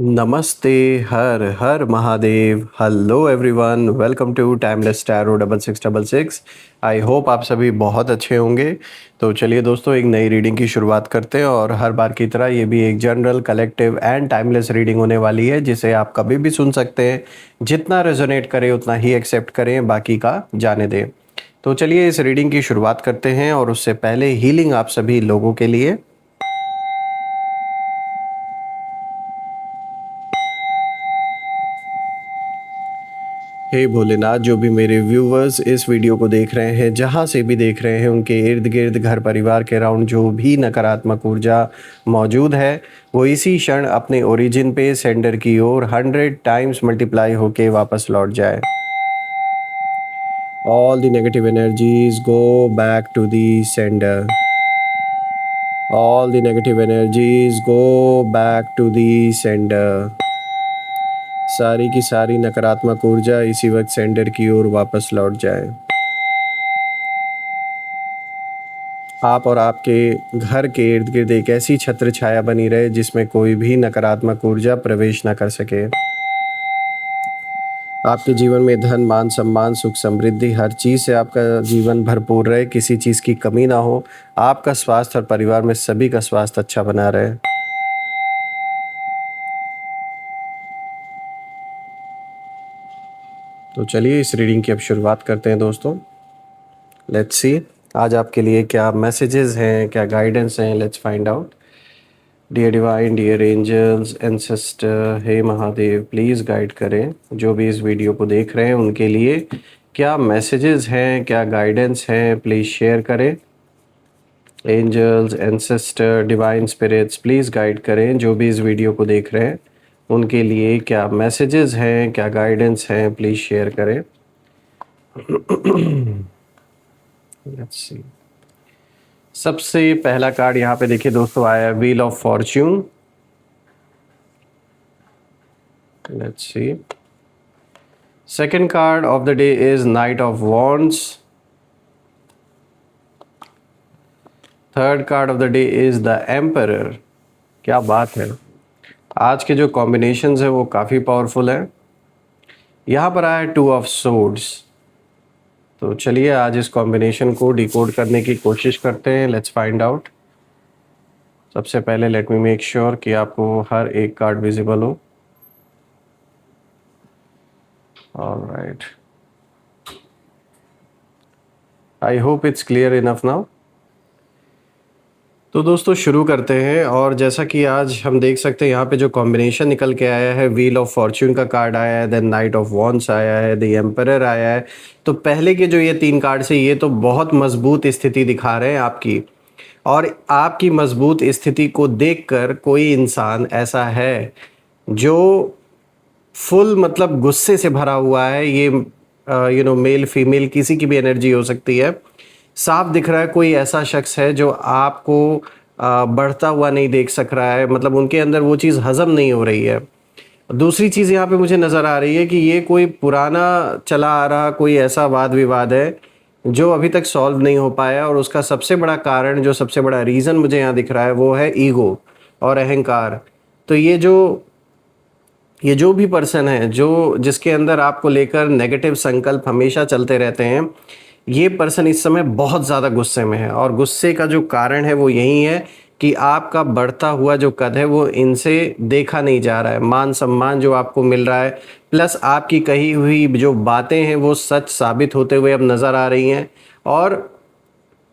नमस्ते, हर हर Mahadev. Hello everyone, welcome to timeless tarot 6666। I hope आप सभी बहुत अच्छे होंगे। तो चलिए दोस्तों, एक नई रीडिंग की शुरुआत करते हैं और हर बार की तरह ये भी एक general, collective and timeless reading होने वाली है, जिसे आप कभी भी सुन सकते हैं। जितना रेजोनेट करे उतना ही एक्सेप्ट करें, बाकी का जाने दें। तो चलिए इस रीडिंग की शुरुआत करते हैं और उससे पहले हीलिंग आप सभी लोगों के लिए। हे भोलेनाथ, जो भी मेरे व्यूवर्स इस वीडियो को देख रहे हैं, जहाँ से भी देख रहे हैं, उनके इर्द गिर्द, घर परिवार के अराउंड जो भी नकारात्मक ऊर्जा मौजूद है, वो इसी क्षण अपने ओरिजिन पे सेंडर की ओर 100 टाइम्स मल्टीप्लाई होके वापस लौट जाए। All the negative energies go back to the sender. All the negative energies go back to the sender. सारी की सारी नकारात्मक ऊर्जा इसी वक्त सेंडर की ओर वापस लौट जाए। आप और आपके घर के इर्द गिर्द एक ऐसी छत्र छाया बनी रहे जिसमें कोई भी नकारात्मक ऊर्जा प्रवेश ना कर सके। आपके जीवन में धन, मान, सम्मान, सुख, समृद्धि, हर चीज़ से आपका जीवन भरपूर रहे, किसी चीज़ की कमी ना हो। आपका स्वास्थ्य और परिवार में सभी का स्वास्थ्य अच्छा बना रहे। तो चलिए इस रीडिंग की अब शुरुआत करते हैं दोस्तों। लेट्स सी आज आपके लिए क्या मैसेजेस हैं, क्या गाइडेंस हैं। Let's find out. Dear divine, dear angels, ancestor, हे महादेव, प्लीज़ गाइड करें जो भी इस वीडियो को देख रहे हैं उनके लिए क्या मैसेजेस हैं, क्या गाइडेंस हैं, प्लीज़ शेयर करें। Angels, ancestor, divine spirits, please guide करें जो भी इस वीडियो को देख रहे हैं उनके लिए क्या मैसेजेस हैं, क्या गाइडेंस हैं, प्लीज़ शेयर करें। लेट्स सी। सबसे पहला कार्ड यहाँ पे देखिए दोस्तों आया, wheel of Fortune. Let's see. Second card of the day is night of wands. Third card of the day is the emperor. क्या बात है, आज के जो कॉम्बिनेशंस है वो काफ़ी पावरफुल है। यहाँ पर आया टू ऑफ सोर्ड्स। तो चलिए आज इस कॉम्बिनेशन को डिकोड करने की कोशिश करते हैं। Let's find out. सबसे पहले लेट मी मेक श्योर कि आपको हर एक कार्ड विजिबल हो। Alright, I hope it's clear enough now. तो दोस्तों शुरू करते हैं। और जैसा कि आज हम देख सकते हैं यहाँ पे जो कॉम्बिनेशन निकल के आया है, व्हील ऑफ फॉर्च्यून का कार्ड आया है, देन नाइट ऑफ वॉन्ड्स आया है, द एम्परर आया है। तो पहले के जो ये तीन कार्ड से ये तो बहुत मजबूत स्थिति दिखा रहे हैं आपकी। और आपकी मजबूत स्थिति को देखकर कोई इंसान ऐसा है जो फुल मतलब गुस्से से भरा हुआ है। ये मेल फीमेल किसी की भी एनर्जी हो सकती है। साफ दिख रहा है कोई ऐसा शख्स है जो आपको बढ़ता हुआ नहीं देख सक रहा है, मतलब उनके अंदर वो चीज़ हजम नहीं हो रही है। दूसरी चीज़ यहाँ पे मुझे नज़र आ रही है कि ये कोई पुराना चला आ रहा कोई ऐसा वाद विवाद है जो अभी तक सॉल्व नहीं हो पाया। और उसका सबसे बड़ा कारण, जो सबसे बड़ा रीज़न मुझे यहाँ दिख रहा है, वो है ईगो और अहंकार। तो ये जो भी पर्सन है जो जिसके अंदर आपको लेकर नेगेटिव संकल्प हमेशा चलते रहते हैं, ये पर्सन इस समय बहुत ज़्यादा गुस्से में है। और गुस्से का जो कारण है वो यही है कि आपका बढ़ता हुआ जो कद है वो इनसे देखा नहीं जा रहा है। मान सम्मान जो आपको मिल रहा है, प्लस आपकी कही हुई जो बातें हैं वो सच साबित होते हुए अब नज़र आ रही हैं। और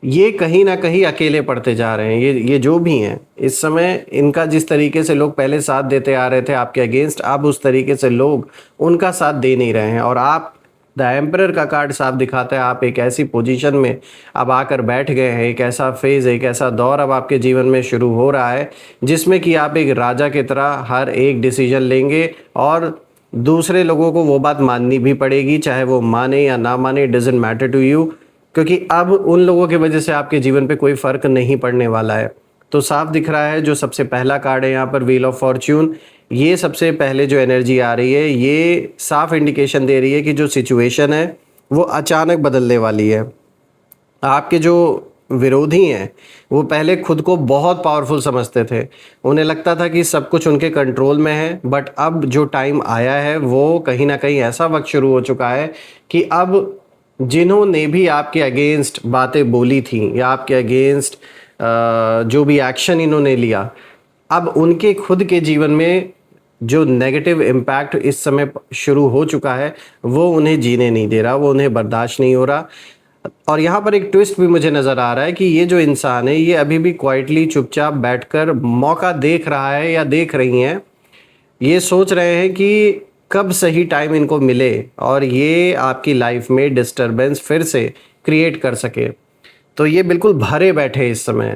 ये कहीं ना कहीं अकेले पड़ते जा रहे हैं। ये जो भी हैं इस समय, इनका जिस तरीके से लोग पहले साथ देते आ रहे थे आपके अगेंस्ट, अब उस तरीके से लोग उनका साथ दे नहीं रहे हैं। और आप, द एम्परर का कार्ड साफ दिखाता है, आप एक ऐसी पोजीशन में अब आकर बैठ गए हैं। एक ऐसा फेज़, एक ऐसा दौर अब आपके जीवन में शुरू हो रहा है जिसमें कि आप एक राजा की तरह हर एक डिसीजन लेंगे और दूसरे लोगों को वो बात माननी भी पड़ेगी, चाहे वो माने या ना माने, it doesn't matter to you. क्योंकि अब उन लोगों की वजह से आपके जीवन पे कोई फ़र्क नहीं पड़ने वाला है। तो साफ दिख रहा है जो सबसे पहला कार्ड है यहाँ पर, व्हील ऑफ फॉर्च्यून, ये सबसे पहले जो एनर्जी आ रही है ये साफ इंडिकेशन दे रही है कि जो सिचुएशन है वो अचानक बदलने वाली है। आपके जो विरोधी हैं, वो पहले खुद को बहुत पावरफुल समझते थे। उन्हें लगता था कि सब कुछ उनके कंट्रोल में है, बट अब जो टाइम आया है वो कहीं न कहीं ऐसा वक़्त शुरू हो चुका है कि अब जिन्होंने भी आपके अगेंस्ट बातें बोली थीं या आपके अगेंस्ट जो भी एक्शन इन्होंने लिया, अब उनके खुद के जीवन में जो नेगेटिव इम्पैक्ट इस समय शुरू हो चुका है, वो उन्हें जीने नहीं दे रहा, वो उन्हें बर्दाश्त नहीं हो रहा। और यहाँ पर एक ट्विस्ट भी मुझे नज़र आ रहा है कि ये जो इंसान है, ये अभी भी क्वाइटली चुपचाप बैठकर मौका देख रहा है या देख रही हैं। ये सोच रहे हैं कि कब सही टाइम इनको मिले और ये आपकी लाइफ में डिस्टरबेंस फिर से क्रिएट कर सके। तो ये बिल्कुल भरे बैठे हैं इस समय।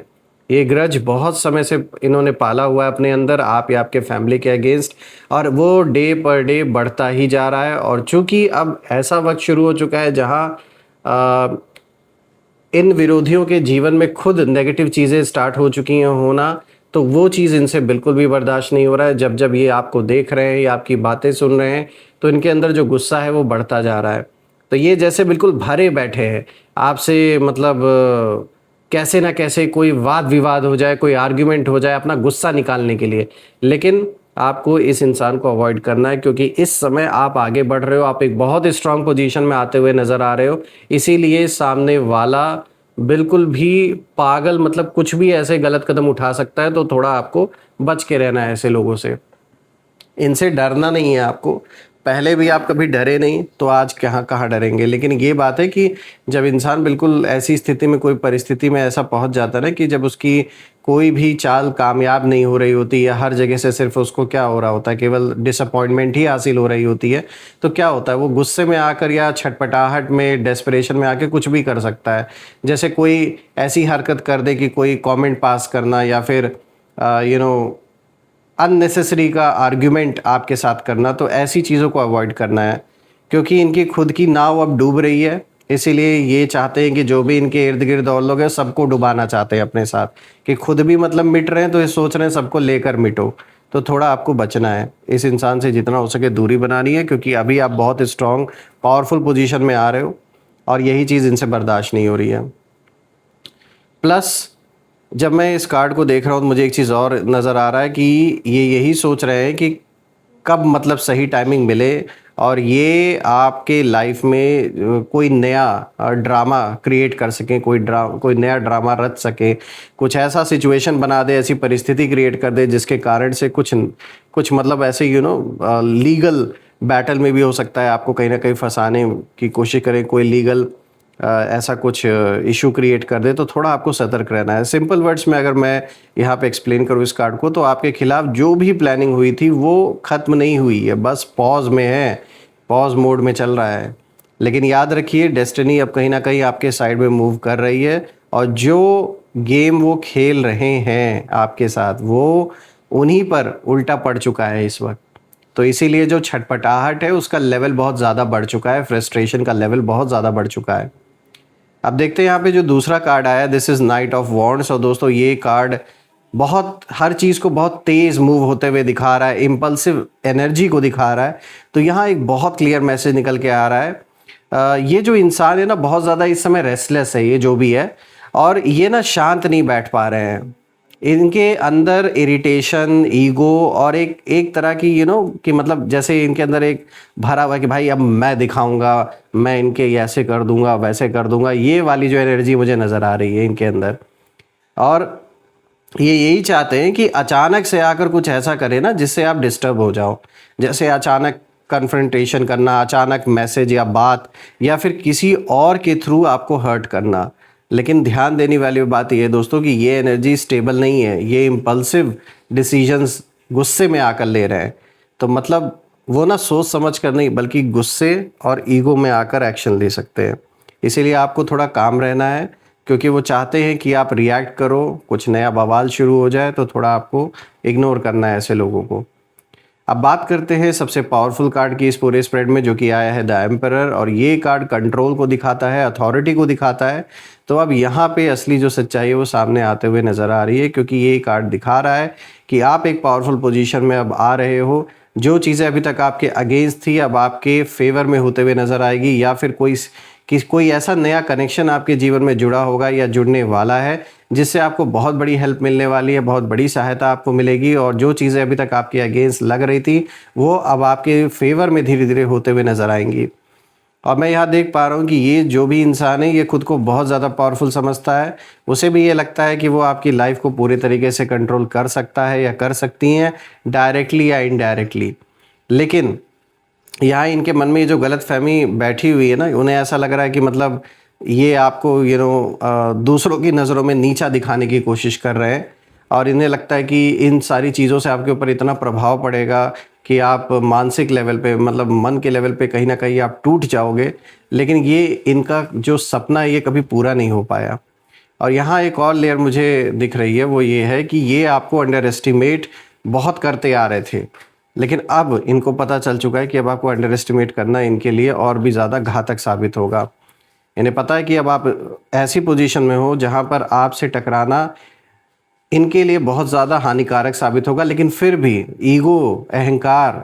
ये ग्रज बहुत समय से इन्होंने पाला हुआ है अपने अंदर, आप या आपके फैमिली के अगेंस्ट, और वो डे पर डे बढ़ता ही जा रहा है। और चूंकि अब ऐसा वक्त शुरू हो चुका है जहाँ इन विरोधियों के जीवन में खुद नेगेटिव चीज़ें स्टार्ट हो चुकी हैं होना, तो वो चीज़ इनसे बिल्कुल भी बर्दाश्त नहीं हो रहा है। जब जब ये आपको देख रहे हैं या आपकी बातें सुन रहे हैं, तो इनके अंदर जो गुस्सा है वो बढ़ता जा रहा है। तो ये जैसे बिल्कुल भरे बैठे हैं आपसे, मतलब कैसे ना कैसे कोई वाद विवाद हो जाए, कोई आर्ग्यूमेंट हो जाए अपना गुस्सा निकालने के लिए। लेकिन आपको इस इंसान को अवॉइड करना है, क्योंकि इस समय आप आगे बढ़ रहे हो, आप एक बहुत स्ट्रांग पोजीशन में आते हुए नज़र आ रहे हो। इसीलिए सामने वाला बिल्कुल भी पागल, मतलब कुछ भी ऐसे गलत कदम उठा सकता है, तो थोड़ा आपको बच के रहना है ऐसे लोगों से। इनसे डरना नहीं है आपको। पहले भी आप कभी डरे नहीं, तो आज कहाँ डरेंगे। लेकिन ये बात है कि जब इंसान बिल्कुल ऐसी स्थिति में, कोई परिस्थिति में ऐसा पहुंच जाता है ना कि जब उसकी कोई भी चाल कामयाब नहीं हो रही होती, या हर जगह से सिर्फ उसको क्या हो रहा होता है, केवल डिसअपॉइंटमेंट ही हासिल हो रही होती है, तो क्या होता है, वो गुस्से में आकर या छटपटाहट में, डेस्परेशन में आके कुछ भी कर सकता है। जैसे कोई ऐसी हरकत कर दे कि कोई कमेंट पास करना, या फिर अननेसेसरी का आर्ग्यूमेंट आपके साथ करना। तो ऐसी चीज़ों को अवॉइड करना है, क्योंकि इनकी खुद की नाव अब डूब रही है। इसीलिए ये चाहते हैं कि जो भी इनके इर्द गिर्द और लोग हैं, सबको डुबाना चाहते हैं अपने साथ, कि खुद भी मतलब मिट रहे हैं, तो ये सोच रहे हैं सबको लेकर मिटो। तो थोड़ा आपको बचना है, इस इंसान से जितना हो सके दूरी बनानी है, क्योंकि अभी आप बहुत स्ट्रॉन्ग पावरफुल पोजीशन में आ रहे हो और यही चीज़ इनसे बर्दाश्त नहीं हो रही है। प्लस जब मैं इस कार्ड को देख रहा हूँ तो मुझे एक चीज़ और नज़र आ रहा है कि ये यही सोच रहे हैं कि कब मतलब सही टाइमिंग मिले और ये आपके लाइफ में कोई नया ड्रामा क्रिएट कर सकें, कोई नया ड्रामा रच सके, कुछ ऐसा सिचुएशन बना दे, ऐसी परिस्थिति क्रिएट कर दे जिसके कारण से कुछ मतलब ऐसे लीगल बैटल में भी हो सकता है, आपको कहीं ना कहीं फंसाने की कोशिश करें, कोई लीगल ऐसा कुछ इशू क्रिएट कर दे। तो थोड़ा आपको सतर्क रहना है। सिंपल वर्ड्स में अगर मैं यहाँ पे एक्सप्लेन करूँ इस कार्ड को, तो आपके खिलाफ जो भी प्लानिंग हुई थी वो ख़त्म नहीं हुई है, बस पॉज में है, पॉज मोड में चल रहा है। लेकिन याद रखिए, डेस्टिनी अब कहीं ना कहीं आपके साइड में मूव कर रही है, और जो गेम वो खेल रहे हैं आपके साथ, वो उन्हीं पर उल्टा पड़ चुका है इस वक्त। तो इसीलिए जो छटपटाहट है उसका लेवल बहुत ज़्यादा बढ़ चुका है, फ्रस्ट्रेशन का लेवल बहुत ज़्यादा बढ़ चुका है। अब देखते हैं यहाँ पे जो दूसरा कार्ड आया, this is night of wands. और दोस्तों, ये कार्ड बहुत हर चीज़ को बहुत तेज़ मूव होते हुए दिखा रहा है, इम्पल्सिव एनर्जी को दिखा रहा है। तो यहाँ एक बहुत क्लियर मैसेज निकल के आ रहा है। ये जो इंसान है ना, बहुत ज़्यादा इस समय रेस्टलेस है, ये जो भी है, और ये ना शांत नहीं बैठ पा रहे हैं। इनके अंदर इरिटेशन, ईगो और एक तरह की कि मतलब जैसे इनके अंदर एक भरा हुआ है कि भाई अब मैं दिखाऊंगा, मैं इनके ऐसे कर दूंगा, वैसे कर दूंगा, ये वाली जो एनर्जी मुझे नज़र आ रही है इनके अंदर। और ये यही चाहते हैं कि अचानक से आकर कुछ ऐसा करे ना जिससे आप डिस्टर्ब हो जाओ, जैसे अचानक कन्फ्रंटेशन करना, अचानक मैसेज या बात, या फिर किसी और के थ्रू आपको हर्ट करना। लेकिन ध्यान देने वाली बात यह है दोस्तों कि ये एनर्जी स्टेबल नहीं है, ये इम्पल्सिव डिसीजंस गुस्से में आकर ले रहे हैं। तो मतलब वो ना सोच समझ कर नहीं, बल्कि गुस्से और ईगो में आकर एक्शन ले सकते हैं। इसीलिए आपको थोड़ा काम रहना है, क्योंकि वो चाहते हैं कि आप रिएक्ट करो, कुछ नया बवाल शुरू हो जाए, तो थोड़ा आपको इग्नोर करना है ऐसे लोगों को। अब बात करते हैं सबसे पावरफुल कार्ड की इस पूरे स्प्रेड में, जो कि आया है द एम्परर। और ये कार्ड कंट्रोल को दिखाता है, अथॉरिटी को दिखाता है। तो अब यहाँ पे असली जो सच्चाई है वो सामने आते हुए नज़र आ रही है, क्योंकि ये कार्ड दिखा रहा है कि आप एक पावरफुल पोजीशन में अब आ रहे हो। जो चीज़ें अभी तक आपके अगेंस्ट थी अब आपके फेवर में होते हुए नज़र आएगी, या फिर कि कोई ऐसा नया कनेक्शन आपके जीवन में जुड़ा होगा या जुड़ने वाला है, जिससे आपको बहुत बड़ी हेल्प मिलने वाली है, बहुत बड़ी सहायता आपको मिलेगी और जो चीज़ें अभी तक आपके अगेंस्ट लग रही थी, वो अब आपके फेवर में धीरे-धीरे होते हुए नज़र आएँगी। और मैं यहाँ देख पा रहा हूँ कि ये जो भी इंसान है, ये खुद को बहुत ज़्यादा पावरफुल समझता है। उसे भी ये लगता है कि वो आपकी लाइफ़ को पूरे तरीके से कंट्रोल कर सकता है या कर सकती हैं, डायरेक्टली या इनडायरेक्टली। लेकिन यहाँ इनके मन में ये जो गलतफ़हमी बैठी हुई है ना, उन्हें ऐसा लग रहा है कि मतलब ये आपको दूसरों की नज़रों में नीचा दिखाने की कोशिश कर रहे हैं और इन्हें लगता है कि इन सारी चीज़ों से आपके ऊपर इतना प्रभाव पड़ेगा कि आप मानसिक लेवल पे, मतलब मन के लेवल पे कहीं न कहीं आप टूट जाओगे। लेकिन ये इनका जो सपना है, ये कभी पूरा नहीं हो पाया। और यहाँ एक और लेयर मुझे दिख रही है, वो ये है कि ये आपको अंडर एस्टिमेट बहुत करते आ रहे थे। लेकिन अब इनको पता चल चुका है कि अब आपको अंडर एस्टिमेट करना इनके लिए और भी ज़्यादा घातक साबित होगा। इन्हें पता है कि अब आप ऐसी पोजीशन में हो जहाँ पर आपसे टकराना इनके लिए बहुत ज़्यादा हानिकारक साबित होगा, लेकिन फिर भी ईगो, अहंकार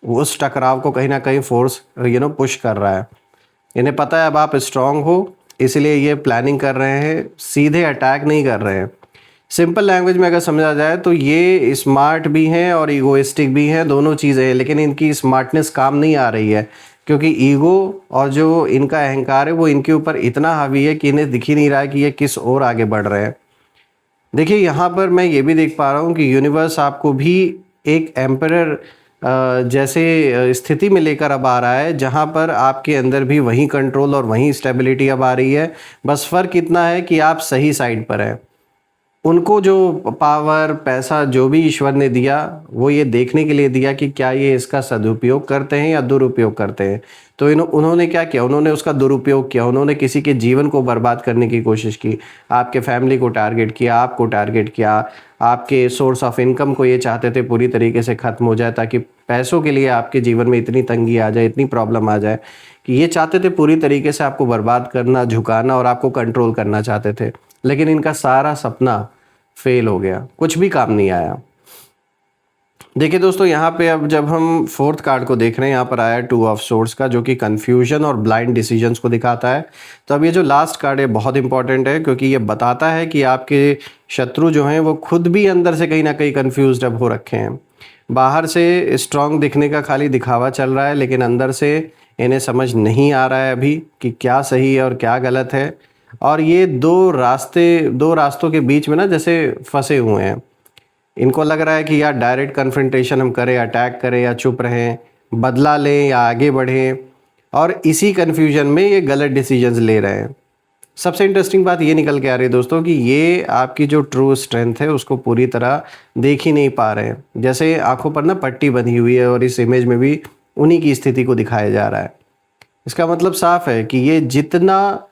उस टकराव को कहीं न कहीं पुश कर रहा है। इन्हें पता है अब आप स्ट्रॉन्ग हो, इसलिए ये प्लानिंग कर रहे हैं, सीधे अटैक नहीं कर रहे हैं। सिंपल लैंग्वेज में अगर समझा जाए तो ये स्मार्ट भी हैं और ईगोइस्टिक भी हैं, दोनों चीज़ें हैं, लेकिन इनकी स्मार्टनेस काम नहीं आ रही है क्योंकि ईगो और जो इनका अहंकार है वो इनके ऊपर इतना हावी है कि इन्हें दिख ही नहीं रहा है कि ये किस ओर आगे बढ़ रहे हैं। देखिए यहाँ पर मैं ये भी देख पा रहा हूँ कि यूनिवर्स आपको भी एक एम्परर जैसे स्थिति में लेकर अब आ रहा है, जहाँ पर आपके अंदर भी वही कंट्रोल और वही स्टेबिलिटी अब आ रही है। बस फ़र्क इतना है कि आप सही साइड पर हैं। उनको जो पावर, पैसा जो भी ईश्वर ने दिया, वो ये देखने के लिए दिया कि क्या ये इसका सदुपयोग करते हैं या दुरुपयोग करते हैं। तो उन्होंने क्या किया, उन्होंने उसका दुरुपयोग किया, उन्होंने किसी के जीवन को बर्बाद करने की कोशिश की, आपके फैमिली को टारगेट किया, आपको टारगेट किया, आपके सोर्स ऑफ इनकम को ये चाहते थे पूरी तरीके से ख़त्म हो जाए, ताकि पैसों के लिए आपके जीवन में इतनी तंगी आ जाए, इतनी प्रॉब्लम आ जाए कि ये चाहते थे पूरी तरीके से आपको बर्बाद करना, झुकाना और आपको कंट्रोल करना चाहते थे। लेकिन इनका सारा सपना फेल हो गया, कुछ भी काम नहीं आया। देखिए दोस्तों, यहाँ पे अब जब हम फोर्थ कार्ड को देख रहे हैं, यहाँ पर आया टू ऑफ सोर्ड्स का, जो कि कन्फ्यूजन और ब्लाइंड डिसीजंस को दिखाता है। तो अब ये जो लास्ट कार्ड है बहुत इंपॉर्टेंट है, क्योंकि ये बताता है कि आपके शत्रु जो हैं वो खुद भी अंदर से कहीं ना कहीं कन्फ्यूज्ड अब हो रखे हैं। बाहर से स्ट्रांग दिखने का खाली दिखावा चल रहा है, लेकिन अंदर से इन्हें समझ नहीं आ रहा है अभी कि क्या सही है और क्या गलत है। और ये दो रास्तों के बीच में ना जैसे फंसे हुए हैं। इनको लग रहा है कि यार डायरेक्ट कन्फ्रंटेशन हम करें, अटैक करें या चुप रहें, बदला लें या आगे बढ़ें, और इसी कन्फ्यूजन में ये गलत डिसीजंस ले रहे हैं। सबसे इंटरेस्टिंग बात ये निकल के आ रही है दोस्तों कि ये आपकी जो ट्रू स्ट्रेंथ है उसको पूरी तरह देख ही नहीं पा रहे हैं। जैसे आंखों पर ना पट्टी बंधी हुई है और इस इमेज में भी उन्हीं की स्थिति को दिखाया जा रहा है। इसका मतलब साफ है कि ये जितना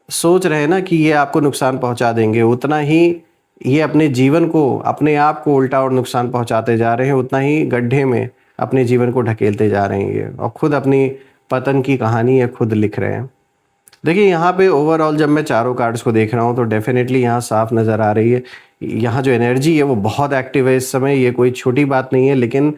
सोच रहे हैं ना कि ये आपको नुकसान पहुंचा देंगे, उतना ही ये अपने जीवन को, अपने आप को उल्टा और नुकसान पहुंचाते जा रहे हैं, उतना ही गड्ढे में अपने जीवन को ढकेलते जा रहे हैं ये, और खुद अपनी पतन की कहानी ये खुद लिख रहे हैं। देखिए यहाँ पे ओवरऑल जब मैं चारों कार्ड्स को देख रहा हूँ तो डेफिनेटली यहाँ साफ नज़र आ रही है, यहाँ जो एनर्जी है वो बहुत एक्टिव है इस समय। ये कोई छोटी बात नहीं है, लेकिन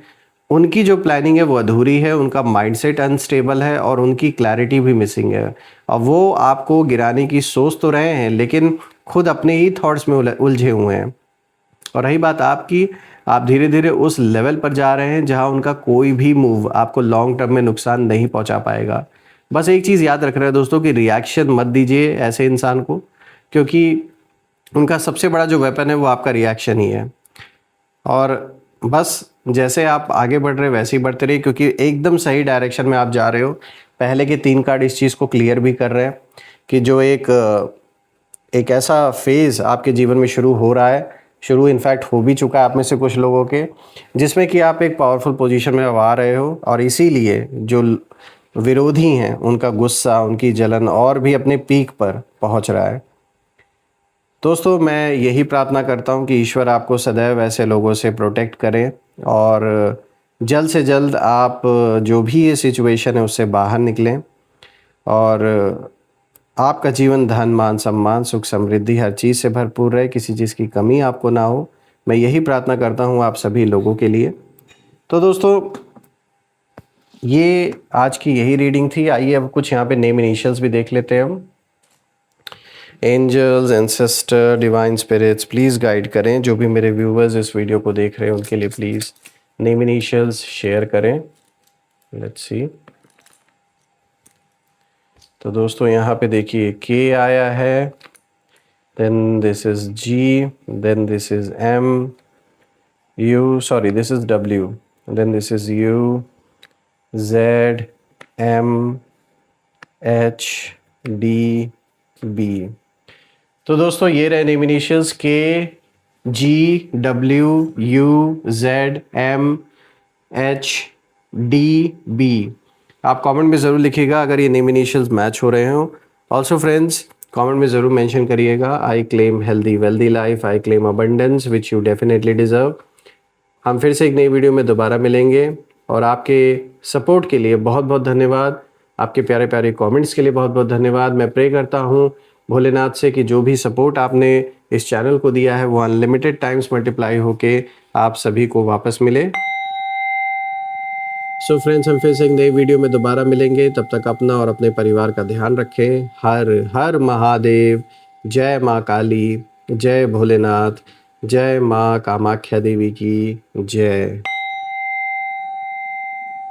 उनकी जो प्लानिंग है वो अधूरी है, उनका माइंडसेट अनस्टेबल है और उनकी क्लैरिटी भी मिसिंग है। और वो आपको गिराने की सोच तो रहे हैं, लेकिन खुद अपने ही थॉट्स में उलझे हुए हैं। और रही बात आपकी, आप धीरे धीरे उस लेवल पर जा रहे हैं जहां उनका कोई भी मूव आपको लॉन्ग टर्म में नुकसान नहीं पहुंचा पाएगा। बस एक चीज़ याद रख रहे हैं दोस्तों कि रिएक्शन मत दीजिए ऐसे इंसान को, क्योंकि उनका सबसे बड़ा जो वेपन है वो आपका रिएक्शन ही है। और बस जैसे आप आगे बढ़ रहे वैसे ही बढ़ते रहिए, क्योंकि एकदम सही डायरेक्शन में आप जा रहे हो। पहले के 3 कार्ड इस चीज़ को क्लियर भी कर रहे हैं कि जो एक ऐसा फेज़ आपके जीवन में शुरू हो रहा है, शुरू इनफैक्ट हो भी चुका है आप में से कुछ लोगों के, जिसमें कि आप एक पावरफुल पोजीशन में अब आ रहे हो। और इसीलिए जो विरोधी हैं उनका गुस्सा, उनकी जलन और भी अपने पीक पर पहुंच रहा है। दोस्तों, मैं यही प्रार्थना करता हूं कि ईश्वर आपको सदैव ऐसे लोगों से प्रोटेक्ट करें और जल्द से जल्द आप जो भी ये सिचुएशन है उससे बाहर निकलें और आपका जीवन धन, मान, सम्मान, सुख, समृद्धि हर चीज़ से भरपूर रहे, किसी चीज़ की कमी आपको ना हो। मैं यही प्रार्थना करता हूँ आप सभी लोगों के लिए। तो दोस्तों, ये आज की यही रीडिंग थी। आइए अब कुछ यहाँ पे नेम इनिशियल्स भी देख लेते हैं हम। Angels, ancestor, divine spirits please guide करें। जो भी मेरे व्यूवर्स इस वीडियो को देख रहे हैं उनके लिए प्लीज़ नेम इनिशियल्स शेयर करें। Let's see. तो दोस्तों यहाँ पे देखिए के आया है, then this is G, then this is M, U, sorry this is W, then this is U, Z, M, H, D, B. तो दोस्तों ये रहे name initials K, G, W, U, Z, M, H, D, B. आप comment में ज़रूर लिखिएगा अगर ये नेम इनिशियल्स मैच हो रहे हो। ऑल्सो फ्रेंड्स कमेंट में ज़रूर मेंशन करिएगा, I claim healthy wealthy life, I claim abundance which you definitely deserve. हम फिर से एक नई वीडियो में दोबारा मिलेंगे और आपके सपोर्ट के लिए बहुत बहुत धन्यवाद। आपके प्यारे प्यारे कमेंट्स के लिए बहुत बहुत धन्यवाद। मैं प्रे करता हूँ भोलेनाथ से कि जो भी सपोर्ट आपने इस चैनल को दिया है वो अनलिमिटेड टाइम्स मल्टीप्लाई होके आप सभी को वापस मिले। सो फ्रेंड्स हम फिर से एक नई वीडियो में दोबारा मिलेंगे। तब तक अपना और अपने परिवार का ध्यान रखें। हर हर महादेव। जय माँ काली, जय भोलेनाथ, जय माँ कामाख्या देवी की जय।